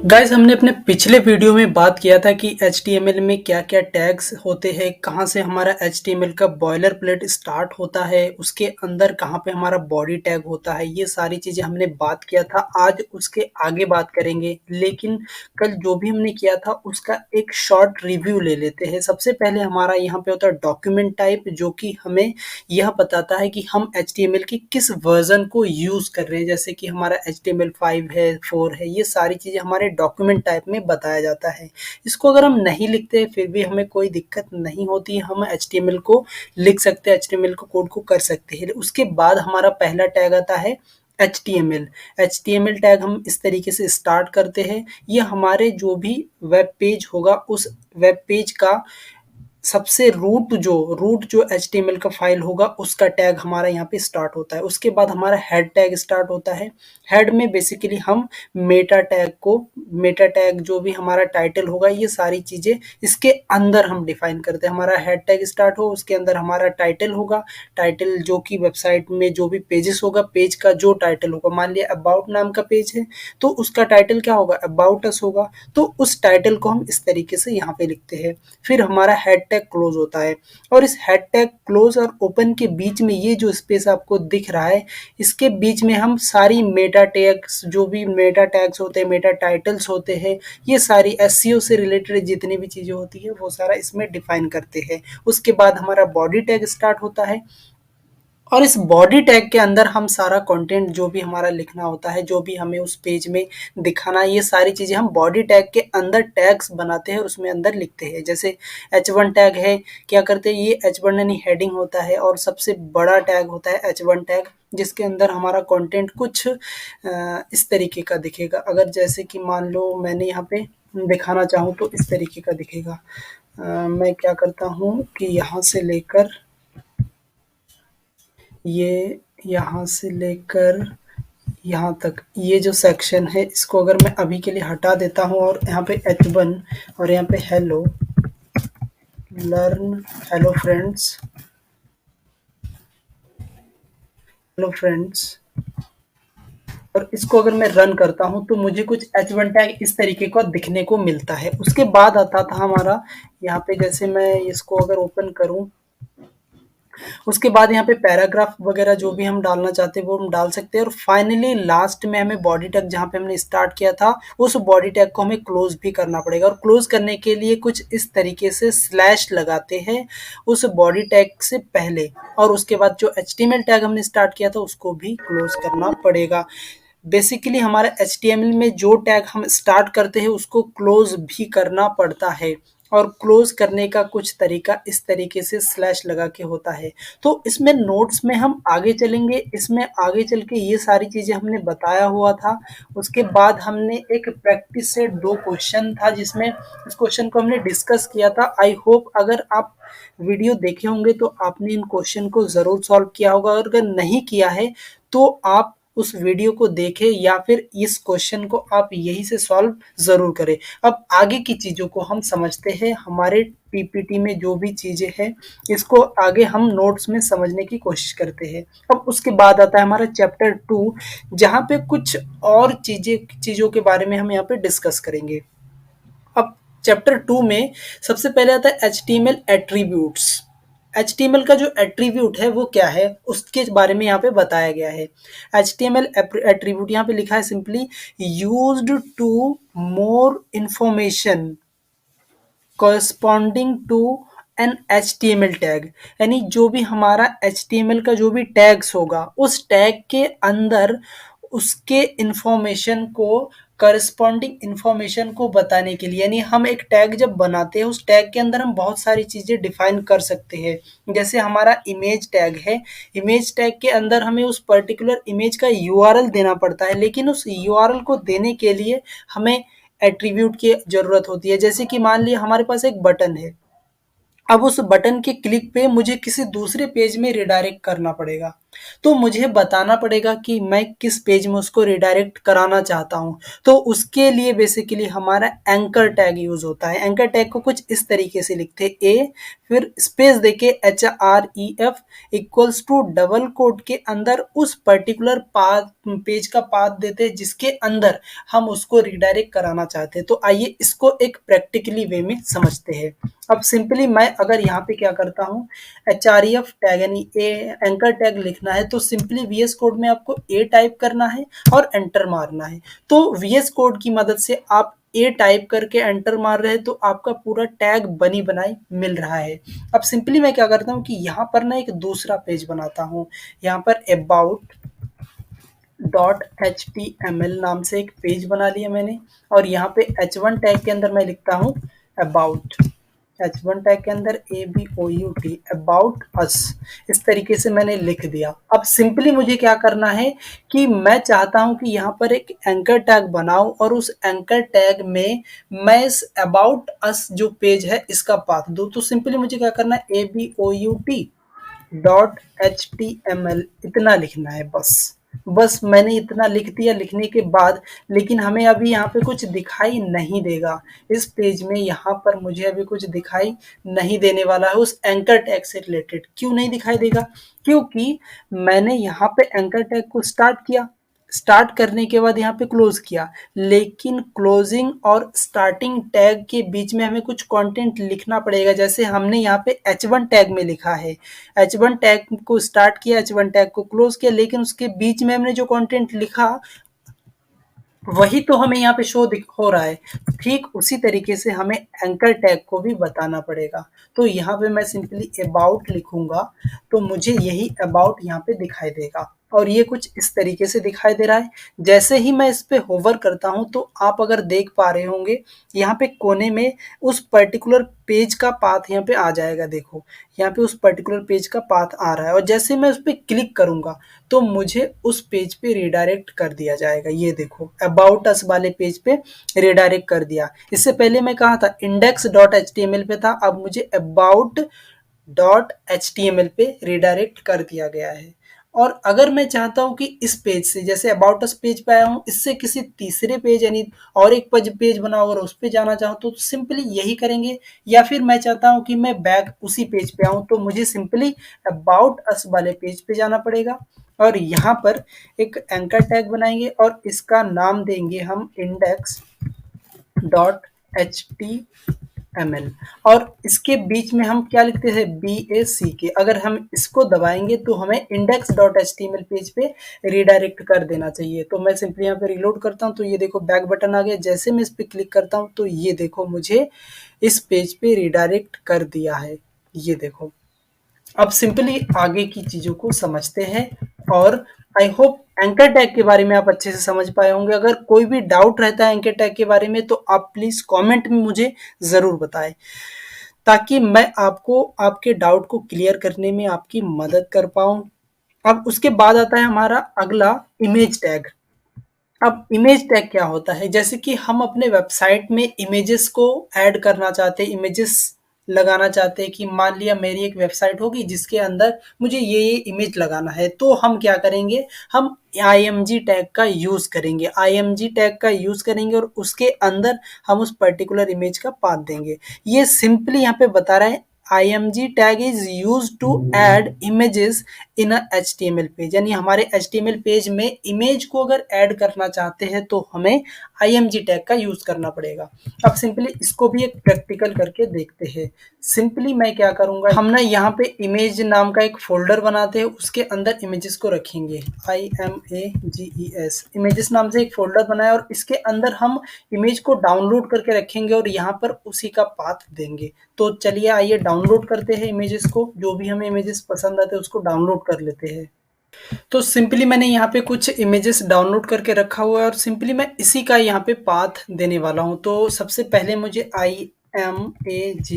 Guys हमने अपने पिछले वीडियो में बात किया था कि HTML में क्या-क्या टैग्स होते हैं, कहाँ से हमारा HTML का बॉयलर प्लेट स्टार्ट होता है, उसके अंदर कहाँ पे हमारा बॉडी टैग होता है, ये सारी चीज़ें हमने बात किया था। आज उसके आगे बात करेंगे, लेकिन कल जो भी हमने किया था उसका एक शॉर्ट रिव्यू ले लेते हैं। सबसे पहले हमारा यहाँ पे होता है डॉक्यूमेंट टाइप, जो कि हमें यह बताता है कि हम HTML की किस वर्ज़न को यूज़ कर रहे हैं। जैसे कि हमारा HTML5 है, 4 है, ये सारी चीज़ें हमारे डॉक्यूमेंट टाइप में बताया जाता है। इसको अगर हम नहीं लिखते फिर भी हमें कोई दिक्कत नहीं होती, हम HTML को लिख सकते हैं, HTML को कोड को कर सकते हैं। उसके बाद हमारा पहला टैग आता है HTML। HTML टैग हम इस तरीके से स्टार्ट करते हैं। ये हमारे जो भी वेब पेज होगा उस वेब पेज का सबसे रूट जो HTML का फाइल होगा उसका टैग हमारा यहाँ पे स्टार्ट होता है। उसके बाद हमारा हेड टैग स्टार्ट होता है। हेड में बेसिकली हम मेटा टैग जो भी हमारा टाइटल होगा, ये सारी चीज़ें इसके अंदर हम डिफाइन करते हैं। हमारा हेड टैग स्टार्ट हो, उसके अंदर हमारा टाइटल होगा। टाइटल जो कि वेबसाइट में जो भी पेजेस होगा, पेज का जो टाइटल होगा, मान लिया अबाउट नाम का पेज है तो उसका टाइटल क्या होगा, अबाउट अस होगा। तो उस टाइटल को हम इस तरीके से यहाँ पे लिखते हैं। फिर हमारा हेड टैग क्लोज होता है, और इस हेड टैग क्लोज और ओपन के बीच में ये जो स्पेस आपको दिख रहा है, इसके बीच में हम सारी मेटा टैग्स, जो भी मेटा टैग्स होते हैं, मेटा टाइटल्स होते हैं, ये सारी एसईओ से रिलेटेड जितनी भी चीज़ें होती है वो सारा इसमें डिफाइन करते हैं। उसके बाद हमारा बॉडी टैग स्टार्ट होता है, और इस बॉडी टैग के अंदर हम सारा कंटेंट जो भी हमारा लिखना होता है, जो भी हमें उस पेज में दिखाना है, ये सारी चीज़ें हम बॉडी टैग के अंदर टैग्स बनाते हैं और उसमें अंदर लिखते हैं। जैसे H1 टैग है, क्या करते हैं, ये H1 यानी हेडिंग होता है, और सबसे बड़ा टैग होता है H1 टैग, जिसके अंदर हमारा कंटेंट कुछ इस तरीके का दिखेगा। अगर जैसे कि मान लो मैंने यहाँ पे दिखाना चाहूँ तो इस तरीके का दिखेगा। मैं क्या करता हूँ कि यहाँ से लेकर ये यहाँ से लेकर यहाँ तक ये जो सेक्शन है, इसको अगर मैं अभी के लिए हटा देता हूँ और यहाँ पे H1 और यहाँ पे hello learn, hello friends, hello friends, और इसको अगर मैं रन करता हूँ तो मुझे कुछ H1 टैग इस तरीके का दिखने को मिलता है। उसके बाद आता था हमारा यहाँ पे, जैसे मैं इसको अगर ओपन करूँ, उसके बाद यहाँ पे पैराग्राफ वगैरह जो भी हम डालना चाहते हैं वो हम डाल सकते हैं। और फाइनली लास्ट में हमें बॉडी टैग, जहाँ पे हमने स्टार्ट किया था, उस बॉडी टैग को हमें क्लोज भी करना पड़ेगा, और क्लोज करने के लिए कुछ इस तरीके से स्लैश लगाते हैं उस बॉडी टैग से पहले, और उसके बाद जो HTML टैग हमने स्टार्ट किया था उसको भी क्लोज करना पड़ेगा। बेसिकली हमारा HTML में जो टैग हम स्टार्ट करते हैं उसको क्लोज भी करना पड़ता है, और क्लोज करने का कुछ तरीका इस तरीके से स्लैश लगा के होता है। तो इसमें नोट्स में हम आगे चलेंगे, इसमें आगे चल के ये सारी चीज़ें हमने बताया हुआ था। उसके बाद हमने एक प्रैक्टिस सेट 2 क्वेश्चन था, जिसमें इस क्वेश्चन को हमने डिस्कस किया था। आई होप अगर आप वीडियो देखे होंगे तो आपने इन क्वेश्चन को ज़रूर सॉल्व किया होगा, और अगर नहीं किया है तो आप उस वीडियो को देखें, या फिर इस क्वेश्चन को आप यहीं से सॉल्व ज़रूर करें। अब आगे की चीज़ों को हम समझते हैं। हमारे पीपीटी में जो भी चीज़ें हैं इसको आगे हम नोट्स में समझने की कोशिश करते हैं। अब उसके बाद आता है हमारा चैप्टर 2, जहाँ पे कुछ और चीज़ों के बारे में हम यहाँ पे डिस्कस करेंगे। अब चैप्टर 2 में सबसे पहले आता है HTML एट्रीब्यूट्स। HTML का जो एट्रीब्यूट है वो क्या है, उसके बारे में यहाँ पे बताया गया है। HTML एट्रीब्यूट यहाँ पे लिखा है simply, used to more information corresponding to an HTML tag, यानी जो भी हमारा HTML का जो भी टैग्स होगा उस टैग के अंदर उसके इंफॉर्मेशन को, करस्पॉन्डिंग इंफॉर्मेशन को बताने के लिए, यानी हम एक टैग जब बनाते हैं उस टैग के अंदर हम बहुत सारी चीज़ें डिफाइन कर सकते हैं। जैसे हमारा इमेज टैग है, इमेज टैग के अंदर हमें उस पर्टिकुलर इमेज का URL देना पड़ता है, लेकिन उस URL को देने के लिए हमें एट्रीब्यूट की ज़रूरत होती है। जैसे कि मान लिया हमारे पास एक बटन है, अब उस बटन के क्लिक पे मुझे किसी दूसरे पेज में रिडायरेक्ट करना पड़ेगा, तो मुझे बताना पड़ेगा कि मैं किस पेज में उसको रिडायरेक्ट कराना चाहता हूँ। तो उसके लिए बेसिकली हमारा एंकर टैग यूज़ होता है। एंकर टैग को कुछ इस तरीके से लिखते हैं, ए फिर स्पेस देके href equals to double quote के अंदर उस पर्टिकुलर पाथ पेज का पाथ देते हैं जिसके अंदर हम उसको रिडायरेक्ट कराना चाहते हैं। तो आइए इसको एक प्रैक्टिकली वे में समझते हैं। अब सिंपली मैं अगर यहाँ पे क्या करता हूँ, href टैग यानी ए एंकर टैग लिखना है, तो सिंपली वीएस कोड में आपको ए टाइप करना है और एंटर मारना है। तो वीएस कोड की मदद से आप ए टाइप करके एंटर मार रहे हैं तो आपका पूरा टैग बनी बनाई मिल रहा है। अब सिंपली मैं क्या करता हूँ कि यहाँ पर ना एक दूसरा पेज बनाता हूँ। यहाँ पर about dot H T M L नाम से एक पेज बना लिया मैंने, और यहाँ पे h1 टैग के अंदर मैं लिखता हूँ अबाउट, h1 टैग के अंदर ABOUT अबाउट अस। इस तरीके से मैंने लिख दिया। अब सिंपली मुझे क्या करना है कि मैं चाहता हूं कि यहाँ पर एक एंकर टैग बनाऊं और उस एंकर टैग में मैं इस अबाउट अस जो पेज है इसका पाथ दूं। तो सिंपली मुझे क्या करना है, ABOUT dot H T M L इतना लिखना है बस। बस मैंने इतना लिख दिया। लिखने के बाद लेकिन हमें अभी यहाँ पे कुछ दिखाई नहीं देगा इस पेज में। यहाँ पर मुझे अभी कुछ दिखाई नहीं देने वाला है उस एंकर टैग से रिलेटेड। क्यों नहीं दिखाई देगा? क्योंकि मैंने यहाँ पे एंकर टैग को स्टार्ट किया, स्टार्ट करने के बाद यहाँ पे क्लोज किया, लेकिन क्लोजिंग और स्टार्टिंग टैग के बीच में हमें कुछ कंटेंट लिखना पड़ेगा। जैसे हमने यहाँ पे h1 टैग में लिखा है, h1 टैग को स्टार्ट किया, h1 टैग को क्लोज किया, लेकिन उसके बीच में हमने जो कंटेंट लिखा वही तो हमें यहाँ पे शो हो रहा है। ठीक उसी तरीके से हमें एंकर टैग को भी बताना पड़ेगा। तो यहाँ पे मैं सिंपली अबाउट लिखूंगा तो मुझे यही अबाउट यहाँ पे दिखाई देगा, और ये कुछ इस तरीके से दिखाई दे रहा है। जैसे ही मैं इस पे होवर करता हूँ तो आप अगर देख पा रहे होंगे यहाँ पे कोने में उस पर्टिकुलर पेज का पाथ यहाँ पे आ जाएगा। देखो यहाँ पे उस पर्टिकुलर पेज का पाथ आ रहा है, और जैसे मैं उस पर क्लिक करूंगा तो मुझे उस पेज पे रिडायरेक्ट कर दिया जाएगा। ये देखो अबाउट अस वाले पेज पे रिडायरेक्ट कर दिया। इससे पहले मैं कहा था index dot H T M L पे था, अब मुझे about dot H T M L पे रिडायरेक्ट कर दिया गया है। और अगर मैं चाहता हूं कि इस पेज से, जैसे अबाउट अस पेज पे आया हूं, इससे किसी तीसरे पेज यानी और एक पेज बनाओ और उस पे जाना चाहूँ तो सिंपली यही करेंगे। या फिर मैं चाहता हूं कि मैं बैक उसी पेज पे आऊं तो मुझे सिंपली अबाउट अस वाले पेज पे जाना पड़ेगा, और यहाँ पर एक एंकर टैग बनाएंगे और इसका नाम देंगे हम index dot H T M L, और इसके बीच में हम क्या लिखते हैं, BACK। अगर हम इसको दबाएंगे तो हमें index dot H T M L page पे रिडायरेक्ट कर देना चाहिए। तो मैं सिंपली यहाँ पे रिलोड करता हूँ तो ये देखो बैक बटन आ गया। जैसे मैं इस पर क्लिक करता हूँ तो ये देखो मुझे इस पेज पे रिडायरेक्ट कर दिया है। ये देखो। अब सिंपली आगे की चीजों को समझते हैं, और आई होप एंकर टैग के बारे में आप अच्छे से समझ पाए होंगे। अगर कोई भी डाउट रहता है एंकर टैग के बारे में तो आप प्लीज कमेंट में मुझे जरूर बताएं, ताकि मैं आपको आपके डाउट को क्लियर करने में आपकी मदद कर पाऊं। अब उसके बाद आता है हमारा अगला इमेज टैग। अब इमेज टैग क्या होता है, जैसे कि हम अपने वेबसाइट में इमेजेस को ऐड करना चाहते हैं, इमेजेस लगाना चाहते हैं कि मान लिया मेरी एक वेबसाइट होगी जिसके अंदर मुझे ये इमेज लगाना है, तो हम क्या करेंगे, हम IMG टैग का यूज करेंगे, IMG टैग का यूज करेंगे और उसके अंदर हम उस पर्टिकुलर इमेज का पाथ देंगे। ये सिंपली यहाँ पे बता रहा है IMG tag is use to add images in HTML page, यानी हमारे HTML पेज में इमेज को अगर ऐड करना चाहते हैं तो हमें IMG टैग का यूज करना पड़ेगा। अब सिंपली इसको भी एक प्रैक्टिकल करके देखते हैं। सिंपली मैं क्या करूंगा, हम ना यहाँ पे इमेज नाम का एक फोल्डर बनाते हैं, उसके अंदर इमेजेस को रखेंगे, IMAGES इमेजेस नाम से एक फोल्डर बनाया और इसके अंदर हम इमेज को डाउनलोड करके रखेंगे और यहाँ पर उसी का पाथ देंगे। तो चलिए आइए डाउनलोड करते हैं इमेजेस को, जो भी हमें इमेजेस पसंद आते हैं उसको डाउनलोड कर लेते हैं। तो सिंपली मैंने यहाँ पे कुछ इमेजेस डाउनलोड करके रखा हुआ है और सिंपली मैं इसी का यहाँ पे पाथ देने वाला हूँ। तो सबसे पहले मुझे IMAGE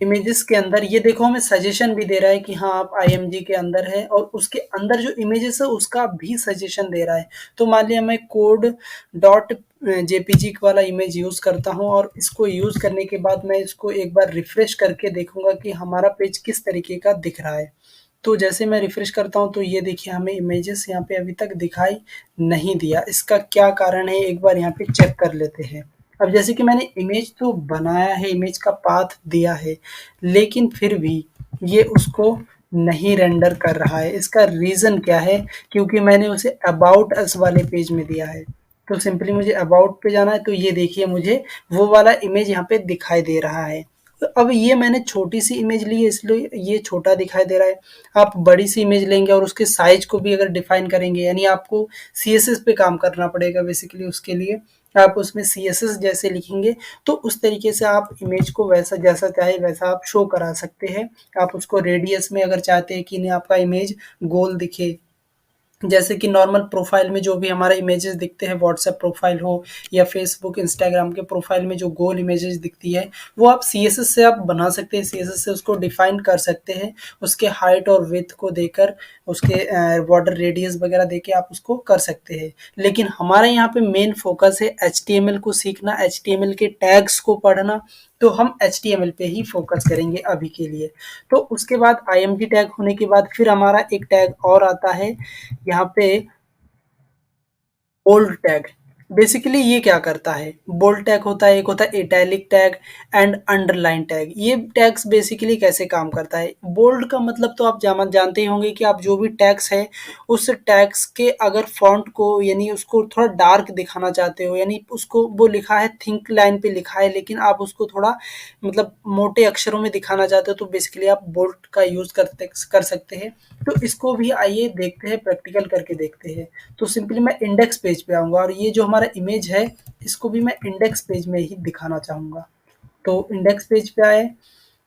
इमेजेस के अंदर ये देखो हमें सजेशन भी दे रहा है कि हाँ आप IMG के अंदर है, और उसके अंदर जो इमेजेस है उसका भी सजेशन दे रहा है। तो मान लिया मैं कोड डॉट JPG वाला इमेज यूज करता हूँ, और इसको यूज करने के बाद मैं इसको एक बार रिफ्रेश करके देखूंगा कि हमारा पेज किस तरीके का दिख रहा है। तो जैसे मैं रिफ्रेश करता हूँ तो ये देखिए हमें इमेजेस यहाँ पे अभी तक दिखाई नहीं दिया। इसका क्या कारण है एक बार यहाँ पे चेक कर लेते हैं। अब जैसे कि मैंने इमेज तो बनाया है, इमेज का पाथ दिया है, लेकिन फिर भी ये उसको नहीं रेंडर कर रहा है। इसका रीज़न क्या है? क्योंकि मैंने उसे अबाउट अस वाले पेज में दिया है। तो सिंपली मुझे अबाउट पे जाना है, तो ये देखिए मुझे वो वाला इमेज यहाँ पे दिखाई दे रहा है। तो अब ये मैंने छोटी सी इमेज ली है इसलिए ये छोटा दिखाई दे रहा है। आप बड़ी सी इमेज लेंगे और उसके साइज को भी अगर डिफाइन करेंगे, यानी आपको सीएसएस पे काम करना पड़ेगा बेसिकली उसके लिए। आप उसमें सीएसएस जैसे लिखेंगे तो उस तरीके से आप इमेज को वैसा जैसा चाहे वैसा आप शो करा सकते हैं। आप उसको रेडियस में अगर चाहते हैं कि नहीं आपका इमेज गोल दिखे, जैसे कि नॉर्मल प्रोफाइल में जो भी हमारा इमेजेस दिखते हैं, व्हाट्सएप प्रोफाइल हो या फेसबुक इंस्टाग्राम के प्रोफाइल में जो गोल इमेजेस दिखती है, वो आप सीएसएस से आप बना सकते हैं, सीएसएस से उसको डिफाइन कर सकते हैं। उसके हाइट और विड्थ को देकर उसके बॉर्डर रेडियस वगैरह देके आप उसको कर सकते हैं। लेकिन हमारा यहाँ पे मेन फोकस है एचटीएमएल को सीखना, एचटीएमएल के टैग्स को पढ़ना। तो हम एचटीएमएल पे ही फोकस करेंगे अभी के लिए। तो उसके बाद आईएमजी टैग होने के बाद फिर हमारा एक टैग और आता है यहाँ पे, बोल्ड टैग। बेसिकली ये क्या करता है, बोल्ड टैग होता है, एक होता है italic tag and underline tag. ये टैग्स बेसिकली कैसे काम करता है? बोल्ड का मतलब तो आप जानते ही होंगे कि आप जो भी टैग्स है उस टैग्स के अगर फॉन्ट को यानी उसको थोड़ा डार्क दिखाना चाहते हो, यानी उसको वो लिखा है थिंक लाइन पे लिखा है लेकिन आप उसको थोड़ा मतलब मोटे अक्षरों में दिखाना चाहते हो, तो बेसिकली आप बोल्ड का यूज कर सकते हैं। तो इसको भी आइए देखते हैं, प्रैक्टिकल करके देखते हैं। तो सिंपली मैं इंडेक्स पेज पे आऊँगा और ये जो हमारा इमेज है इसको भी मैं इंडेक्स पेज में ही दिखाना चाहूँगा। तो इंडेक्स पेज पे आए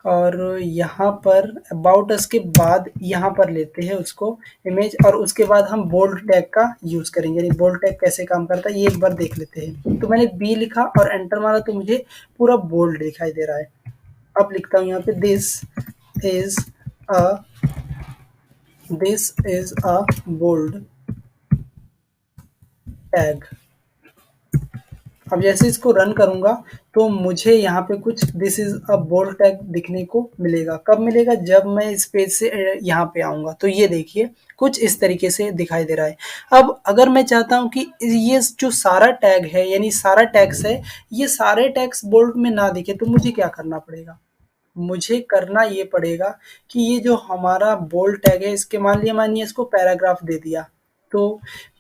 और यहाँ पर अबाउट अस के बाद यहाँ पर लेते हैं उसको इमेज, और उसके बाद हम बोल्ड टैग का यूज़ करेंगे। यानी बोल्ड टैग कैसे काम करता है ये एक बार देख लेते हैं। तो मैंने बी लिखा और एंटर मारा तो मुझे पूरा बोल्ड दिखाई दे रहा है। अब लिखता हूँ यहाँ पे is a this is a bold tag. अब जैसे इसको रन करूँगा तो मुझे यहाँ पे कुछ this is a bold tag दिखने को मिलेगा। कब मिलेगा? जब मैं इस पेज से यहाँ पे आऊँगा। तो ये देखिए कुछ इस तरीके से दिखाई दे रहा है। अब अगर मैं चाहता हूँ कि ये जो सारा टैग है यानी सारा टैग्स है, ये सारे टैग्स बोल्ड में ना दिखे, तो मुझे क्या करना पड़ेगा? मुझे करना ये पड़ेगा कि ये जो हमारा बोल्ड टैग है इसके मानिए इसको पैराग्राफ दे दिया। तो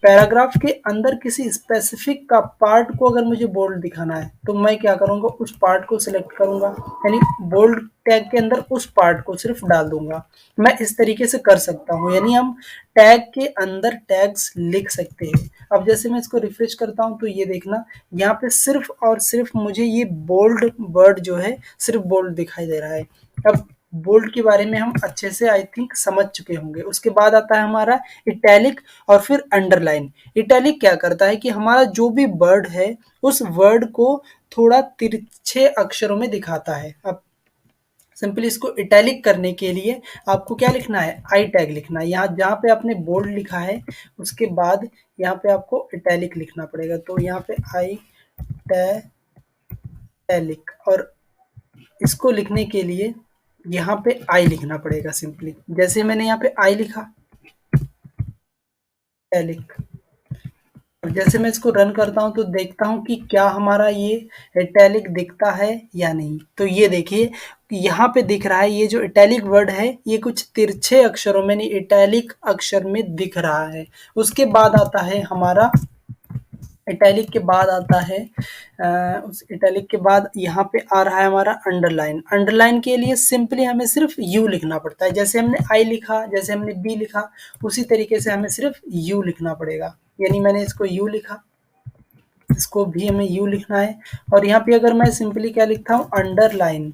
पैराग्राफ के अंदर किसी स्पेसिफिक का पार्ट को अगर मुझे बोल्ड दिखाना है तो मैं क्या करूँगा, उस पार्ट को सिलेक्ट करूँगा, यानी बोल्ड टैग के अंदर उस पार्ट को सिर्फ डाल दूंगा। मैं इस तरीके से कर सकता हूँ, यानी हम टैग के अंदर टैग्स लिख सकते हैं। अब जैसे मैं इसको रिफ्रेश करता हूँ तो ये देखना यहाँ पे सिर्फ और सिर्फ मुझे ये बोल्ड वर्ड जो है सिर्फ बोल्ड दिखाई दे रहा है। अब बोल्ड के बारे में हम अच्छे से आई थिंक समझ चुके होंगे। उसके बाद आता है हमारा इटैलिक और फिर अंडरलाइन। इटैलिक क्या करता है कि हमारा जो भी वर्ड है उस वर्ड को थोड़ा तिरछे अक्षरों में दिखाता है। अब सिंपली इसको इटैलिक करने के लिए आपको क्या लिखना है, आई टैग लिखना है। यहाँ जहाँ पे आपने बोल्ड लिखा है उसके बाद यहाँ पे आपको इटैलिक लिखना पड़ेगा। तो यहाँ पे आई टैलिक, और इसको लिखने के लिए यहाँ पे आई लिखना पड़ेगा। सिंपली जैसे मैंने यहाँ पे आई लिखा टैलिक, जैसे मैं इसको रन करता हूँ तो देखता हूँ कि क्या हमारा ये इटैलिक दिखता है या नहीं। तो ये देखिए यहाँ पे दिख रहा है, ये जो इटैलिक वर्ड है ये कुछ तिरछे अक्षरों में नहीं इटैलिक अक्षर में दिख रहा है। उसके बाद आता है हमारा इटैलिक के बाद आता है उस इटैलिक के बाद यहाँ पे आ रहा है हमारा अंडरलाइन। अंडरलाइन के लिए सिंपली हमें सिर्फ यू लिखना पड़ता है। जैसे हमने आई लिखा, जैसे हमने बी लिखा, उसी तरीके से हमें सिर्फ यू लिखना पड़ेगा। यानी मैंने इसको यू लिखा, इसको भी हमें यू लिखना है। और यहाँ पे अगर मैं सिंपली क्या लिखता हूँ, अंडरलाइन,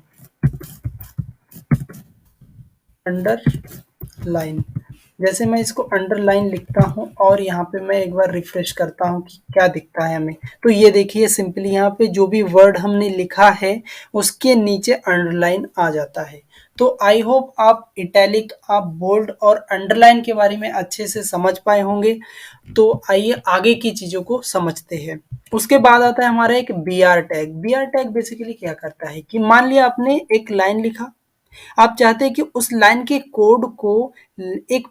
अंडरलाइन। जैसे मैं इसको अंडरलाइन लिखता हूँ और यहाँ पे मैं एक बार रिफ्रेश करता हूँ कि क्या दिखता है हमें। तो ये देखिए सिंपली यहाँ पे जो भी वर्ड हमने लिखा है उसके नीचे अंडरलाइन आ जाता है। तो आई होप आप इटैलिक, आप बोल्ड और अंडरलाइन के बारे में अच्छे से समझ पाए होंगे। तो आइए आगे की चीज़ों को समझते हैं। उसके बाद आता है हमारा एक B R tag. B R tag basically क्या करता है कि मान लिया आपने एक लाइन लिखा, आप चाहते हैं कि उस लाइन के कोड को एक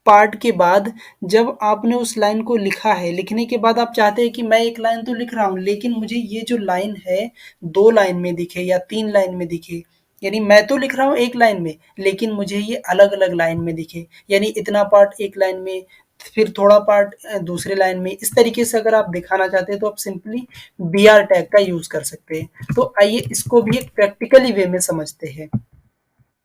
पार्ट के बाद जब आपने उस लाइन को लिखा है, लिखने के बाद आप चाहते हैं कि मैं एक लाइन तो लिख रहा हूँ, लेकिन मुझे ये जो लाइन है 2 लाइन में दिखे या 3 लाइन में दिखे। यानी मैं तो लिख रहा हूँ एक लाइन में, लेकिन मुझे ये अलग-अलग लाइन में दिखे। यानी इतना पार्ट एक लाइन में, फिर थोड़ा पार्ट दूसरे लाइन में। इस तरीके से अगर आप दिखाना चाहते हैं तो आप सिंपली बीआर टैग का यूज़ कर सकते हैं। तो आइए इसको भी एक प्रैक्टिकली वे में समझते हैं।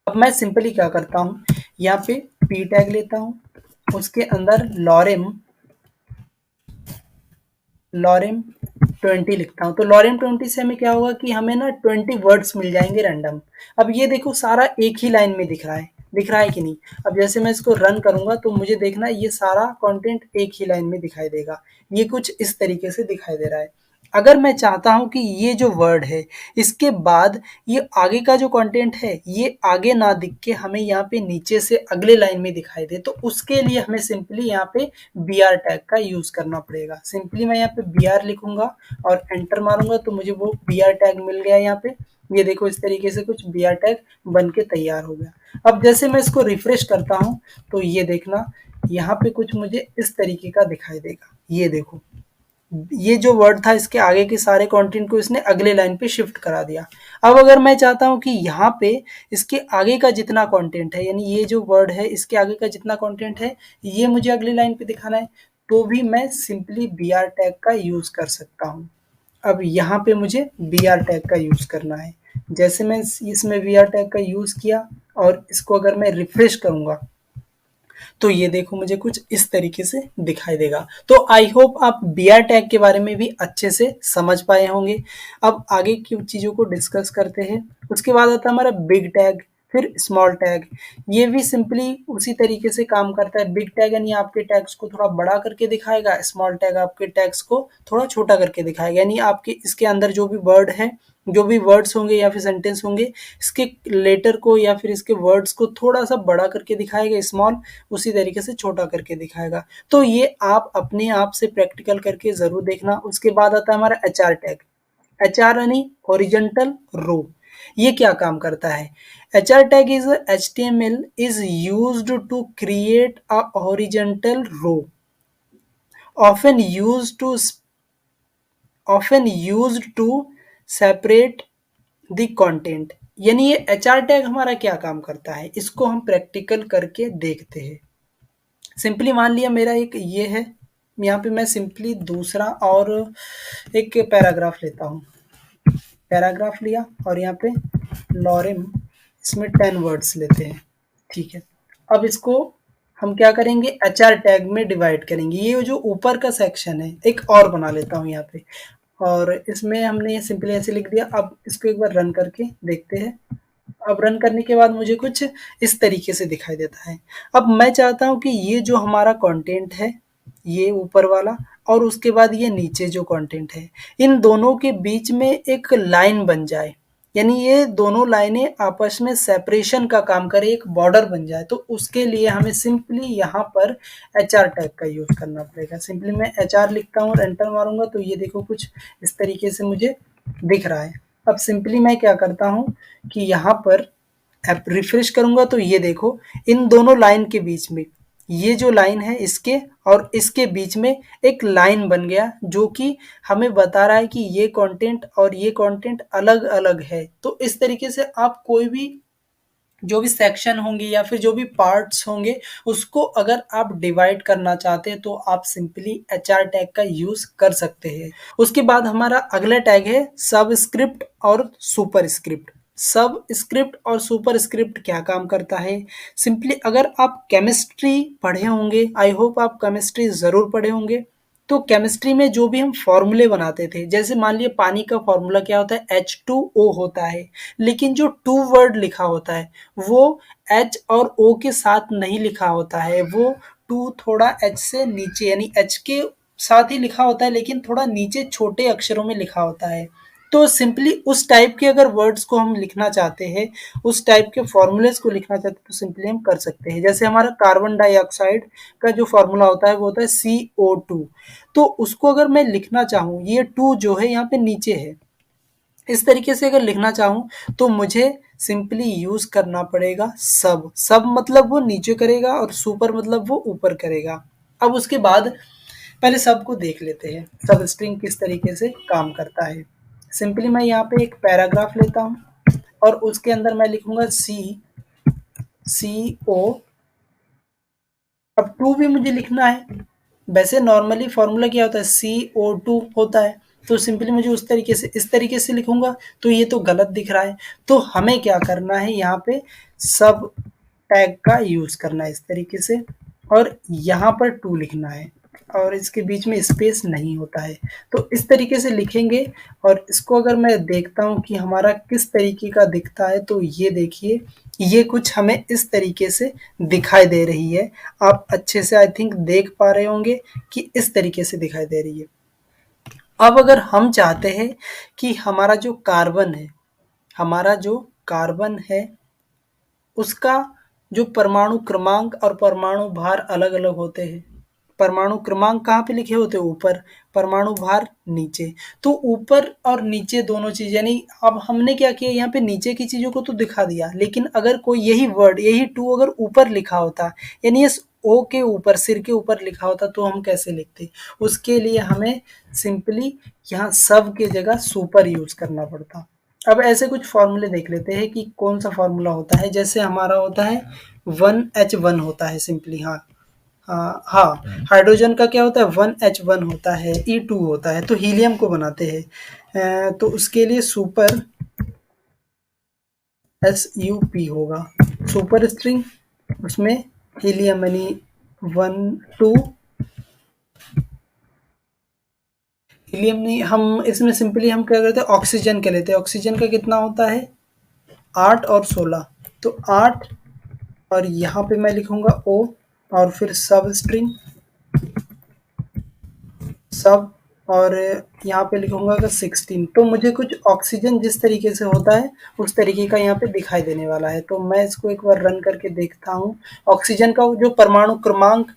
अब मैं सिंपली क्या करता हूँ, यहाँ पे पी टैग लेता हूँ, उसके अंदर लॉरेम लॉरेम 20 लिखता हूँ। तो लॉरेम 20 से हमें क्या होगा कि हमें ना 20 वर्ड्स मिल जाएंगे रैंडम। अब ये देखो सारा एक ही लाइन में दिख रहा है कि नहीं। अब जैसे मैं इसको रन करूंगा तो मुझे देखना ये सारा कंटेंट एक ही लाइन में दिखाई देगा। ये कुछ इस तरीके से दिखाई दे रहा है। अगर मैं चाहता हूं कि ये जो वर्ड है इसके बाद ये आगे का जो कंटेंट है ये आगे ना दिख के हमें यहाँ पे नीचे से अगले लाइन में दिखाई दे, तो उसके लिए हमें सिंपली यहाँ पे बी आर टैग का यूज करना पड़ेगा। सिंपली मैं यहाँ पे बी आर लिखूंगा और एंटर मारूंगा तो मुझे वो बी आर टैग मिल गया। यहाँ पे ये देखो इस तरीके से कुछ बी आर टैग बन के तैयार हो गया। अब जैसे मैं इसको रिफ्रेश करता हूँ तो ये देखना यहाँ पे कुछ मुझे इस तरीके का दिखाई देगा। ये देखो ये जो वर्ड था इसके आगे के सारे कंटेंट को इसने अगले लाइन पे शिफ्ट करा दिया। अब अगर मैं चाहता हूं कि यहाँ पे इसके आगे का जितना कंटेंट है, यानी ये जो वर्ड है इसके आगे का जितना कंटेंट है ये मुझे अगली लाइन पे दिखाना है, तो भी मैं सिंपली बी आर टैग का यूज कर सकता हूँ। अब यहाँ पे मुझे बी आर टैग का यूज करना है। जैसे मैं इसमें बी आर टैग का यूज किया और इसको अगर मैं रिफ्रेश करूंगा तो ये देखो मुझे कुछ इस तरीके से दिखाई देगा। तो आई होप आप बीआर टैग के बारे में भी अच्छे से समझ पाए होंगे। अब आगे की चीज़ों को डिस्कस करते हैं। उसके बाद आता है हमारा बिग टैग, फिर स्मॉल टैग। ये भी सिंपली उसी तरीके से काम करता है। बिग टैग यानी आपके टैग्स को थोड़ा बड़ा करके दिखाएगा, स्मॉल टैग आपके टैग्स को थोड़ा छोटा करके दिखाएगा। यानी आपके इसके अंदर जो भी वर्ड है, जो भी वर्ड्स होंगे या फिर सेंटेंस होंगे, इसके लेटर को या फिर इसके वर्ड्स को थोड़ा सा बड़ा करके दिखाएगा स्मॉल, उसी तरीके से छोटा करके दिखाएगा। तो ये आप अपने आप से प्रैक्टिकल करके ज़रूर देखना। उसके बाद आता है हमारा H R tag. H R यानी हॉरिजॉन्टल रो। ये क्या काम करता है? H R tag is H T M L is used to create a horizontal row, often used to often used to separate the content. यानी ये H R tag हमारा क्या काम करता है, इसको हम प्रैक्टिकल करके देखते हैं। सिंपली मान लिया मेरा एक ये है, यहाँ पे मैं सिंपली दूसरा और एक पैराग्राफ लेता हूँ। पैराग्राफ लिया और यहाँ पे लॉरेम, इसमें 10 वर्ड्स लेते हैं। ठीक है, अब इसको हम क्या करेंगे, एच आर टैग में डिवाइड करेंगे। ये जो ऊपर का सेक्शन है एक और बना लेता हूँ यहाँ पे, और इसमें हमने सिंपली ऐसे लिख दिया। अब इसको एक बार रन करके देखते हैं। अब रन करने के बाद मुझे कुछ इस तरीके से दिखाई देता है। अब मैं चाहता हूँ कि ये जो हमारा कंटेंट है, ये ऊपर वाला और उसके बाद ये नीचे जो कंटेंट है, इन दोनों के बीच में एक लाइन बन जाए। यानी ये दोनों लाइनें आपस में सेपरेशन का काम करे, एक बॉर्डर बन जाए। तो उसके लिए हमें सिंपली यहाँ पर एच आर टैग का यूज करना पड़ेगा। सिंपली मैं एच आर लिखता हूँ और एंटर मारूंगा तो ये देखो कुछ इस तरीके से मुझे दिख रहा है। अब सिंपली मैं क्या करता हूँ कि यहाँ पर ऐप रिफ्रेश करूंगा तो ये देखो इन दोनों लाइन के बीच में, ये जो लाइन है इसके और इसके बीच में एक लाइन बन गया, जो कि हमें बता रहा है कि ये कंटेंट और ये कंटेंट अलग अलग है। तो इस तरीके से आप कोई भी जो भी सेक्शन होंगे या फिर जो भी पार्ट्स होंगे उसको अगर आप डिवाइड करना चाहते हैं तो आप सिंपली एच आर टैग का यूज कर सकते हैं। उसके बाद हमारा अगला टैग है सबस्क्रिप्ट और सुपर स्क्रिप्ट। सब स्क्रिप्ट और सुपर स्क्रिप्ट क्या काम करता है? सिंपली अगर आप केमिस्ट्री पढ़े होंगे, आई होप आप केमिस्ट्री जरूर पढ़े होंगे, तो केमिस्ट्री में जो भी हम फॉर्मूले बनाते थे, जैसे मान लिया पानी का फॉर्मूला क्या होता है, H2O होता है। लेकिन जो टू वर्ड लिखा होता है वो H और O के साथ नहीं लिखा होता है, वो टू थोड़ा H से नीचे यानी H के साथ ही लिखा होता है लेकिन थोड़ा नीचे छोटे अक्षरों में लिखा होता है। तो सिंपली उस टाइप के अगर वर्ड्स को हम लिखना चाहते हैं, उस टाइप के फॉर्मूलेस को लिखना चाहते हैं तो सिंपली हम कर सकते हैं। जैसे हमारा कार्बन डाइऑक्साइड का जो फॉर्मूला होता है वो होता है CO2। तो उसको अगर मैं लिखना चाहूँ, ये टू जो है यहाँ पे नीचे है, इस तरीके से अगर लिखना चाहूँ तो मुझे सिंपली यूज करना पड़ेगा सब। सब मतलब वो नीचे करेगा और सुपर मतलब वो ऊपर करेगा। अब उसके बाद पहले सब को देख लेते हैं, सब स्ट्रिंग किस तरीके से काम करता है। सिंपली मैं यहाँ पे एक पैराग्राफ लेता हूँ और उसके अंदर मैं लिखूंगा CO। अब टू भी मुझे लिखना है। वैसे नॉर्मली फॉर्मूला क्या होता है, CO2 होता है। तो सिंपली मुझे उस तरीके से इस तरीके से लिखूंगा, तो ये तो गलत दिख रहा है। तो हमें क्या करना है, यहाँ पे सब टैग का यूज करना है इस तरीके से, और यहाँ पर टू लिखना है और इसके बीच में स्पेस नहीं होता है। तो इस तरीके से लिखेंगे। और इसको अगर मैं देखता हूँ कि हमारा किस तरीके का दिखता है, तो ये देखिए, ये कुछ हमें इस तरीके से दिखाई दे रही है। आप अच्छे से आई थिंक देख पा रहे होंगे कि इस तरीके से दिखाई दे रही है। अब अगर हम चाहते हैं कि हमारा जो कार्बन है उसका जो परमाणु क्रमांक और परमाणु भार अलग अलग होते हैं। परमाणु क्रमांक कहाँ पे लिखे होते हैं, ऊपर, परमाणु भार नीचे। तो ऊपर और नीचे दोनों चीज, यानी अब हमने क्या किया, यहाँ पे नीचे की चीजों को तो दिखा दिया, लेकिन अगर कोई यही वर्ड, यही टू अगर ऊपर लिखा होता, यानी इस ओ के ऊपर, सिर के ऊपर लिखा होता, तो हम कैसे लिखते। उसके लिए हमें सिंपली यहाँ सब के जगह सुपर यूज करना पड़ता। अब ऐसे कुछ फॉर्मूले देख लेते हैं कि कौन सा फॉर्मूला होता है। जैसे हमारा होता है 1H1 होता है सिंपली। हाँ हाँ हाँ, हाइड्रोजन का क्या होता है, 1H1 होता है, E2 होता है। तो हीलियम को बनाते हैं तो उसके लिए सुपर SUP होगा, सुपर स्ट्रिंग। उसमें हीलियम यानी 1 2, हीलियम नहीं, हम इसमें सिंपली हम क्या करते हैं, ऑक्सीजन के लेते हैं। ऑक्सीजन का कितना होता है, 8 और 16। तो 8, और यहाँ पे मैं लिखूंगा O, और फिर सब स्ट्रिंग सब, और यहाँ पे लिखूंगा कि 16। तो मुझे कुछ ऑक्सीजन जिस तरीके से होता है उस तरीके का यहाँ पे दिखाई देने वाला है। तो मैं इसको एक बार रन करके देखता हूँ। ऑक्सीजन का जो परमाणु क्रमांक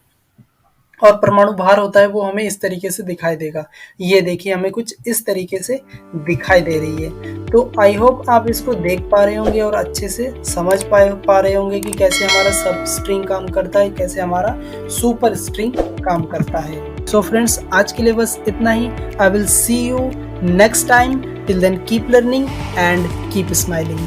और परमाणु भार होता है वो हमें इस तरीके से दिखाई देगा। ये देखिए, हमें कुछ इस तरीके से दिखाई दे रही है। तो आई होप आप इसको देख पा रहे होंगे और अच्छे से समझ पा रहे होंगे कि कैसे हमारा सब स्ट्रिंग काम करता है, कैसे हमारा सुपर स्ट्रिंग काम करता है। सो फ्रेंड्स, आज के लिए बस इतना ही। I will see you next time. Till then keep learning and keep smiling.